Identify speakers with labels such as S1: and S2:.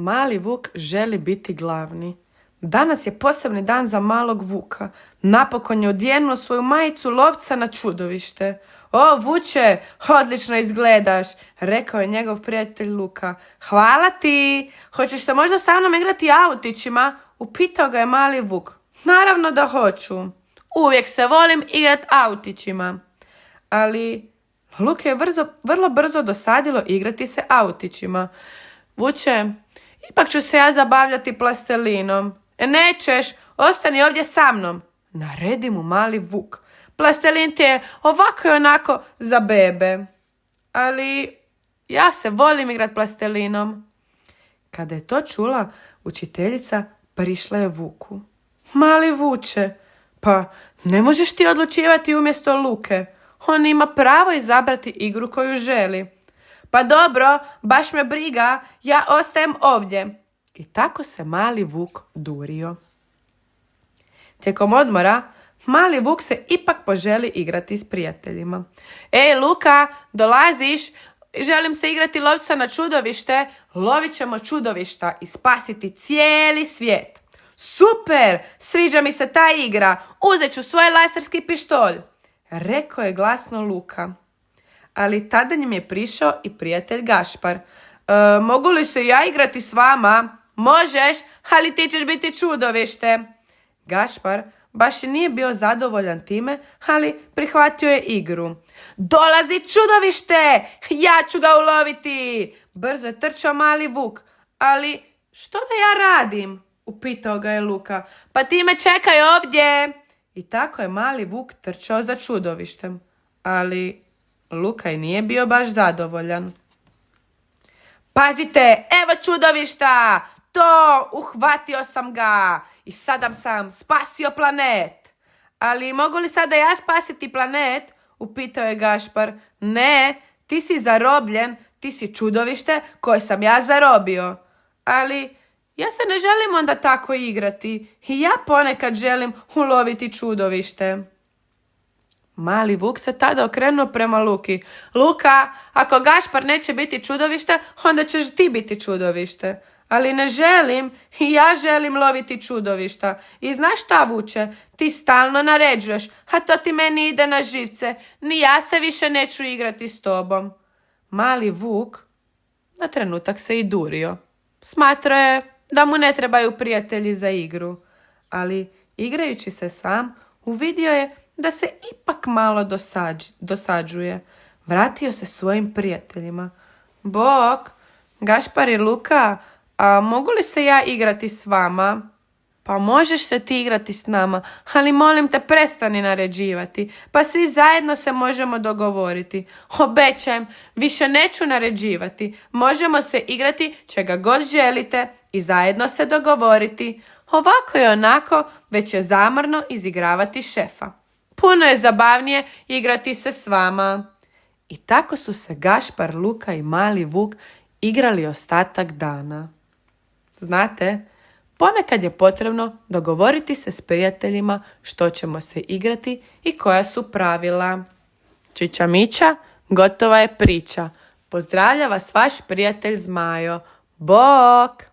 S1: Mali Vuk želi biti glavni. Danas je posebni dan za malog Vuka. Napokon je odjenuo svoju majicu lovca na čudovište. O, Vuče, odlično izgledaš, rekao je njegov prijatelj Luka. Hvala ti, hoćeš se možda sa mnom igrati autićima? Upitao ga je mali Vuk. Naravno da hoću. Uvijek se volim igrat autićima. Ali Luka je vrlo brzo dosadilo igrati se autićima. Vuče, ipak ću se ja zabavljati plastelinom. Nećeš, ostani ovdje sa mnom, naredi mu mali Vuk. Plastelin ti je ovako i onako za bebe. Ali ja se volim igrat plastelinom. Kada je to čula, učiteljica prišla je Vuku. Mali Vuče, pa ne možeš ti odlučivati umjesto Luke. On ima pravo izabrati igru koju želi. Pa dobro, baš me briga, ja ostajem ovdje. I tako se mali Vuk durio. Tijekom odmora, mali Vuk se ipak poželi igrati s prijateljima. Ej, Luka, dolaziš? Želim se igrati lovca na čudovište. Lovit ćemo čudovišta i spasiti cijeli svijet. Super, sviđa mi se ta igra. Uzet ću svoj laserski pištolj, rekao je glasno Luka. Ali tada njim je prišao i prijatelj Gašpar. Mogu li se ja igrati s vama? Možeš, ali ti ćeš biti čudovište. Gašpar baš i nije bio zadovoljan time, ali prihvatio je igru. Dolazi čudovište, ja ću ga uloviti. Brzo je trčao mali Vuk. Ali što da ja radim? Upitao ga je Luka. Pa ti me čekaj ovdje. I tako je mali Vuk trčao za čudovištem. Ali Luka i nije bio baš zadovoljan. Pazite, evo čudovišta! To, uhvatio sam ga i sada sam spasio planet. Ali mogu li sada ja spasiti planet? Upitao je Gašpar. Ne, ti si zarobljen, ti si čudovište koje sam ja zarobio. Ali ja se ne želim onda tako igrati i ja ponekad želim uloviti čudovište. Mali Vuk se tada okrenuo prema Luki. Luka, ako Gašpar neće biti čudovište, onda ćeš ti biti čudovište. Ali ne želim i ja želim loviti čudovišta. I znaš šta, Vuče, ti stalno naređuješ, a to ti meni ide na živce. Ni ja se više neću igrati s tobom. Mali Vuk na trenutak se i durio. Smatrao je da mu ne trebaju prijatelji za igru. Ali igrajući se sam, uvidio je da se ipak malo dosađuje. Vratio se svojim prijateljima. Bok, Gašpar i Luka, a mogu li se ja igrati s vama? Pa možeš se ti igrati s nama, ali molim te prestani naređivati, pa svi zajedno se možemo dogovoriti. Obećajem, više neću naređivati, možemo se igrati čega god želite i zajedno se dogovoriti. Ovako i onako već je zamorno izigravati šefa. Puno je zabavnije igrati se s vama. I tako su se Gašpar, Luka i mali Vuk igrali ostatak dana. Znate, ponekad je potrebno dogovoriti se s prijateljima što ćemo se igrati i koja su pravila. Čiča miča, gotova je priča. Pozdravlja vas vaš prijatelj Zmajo. Bok!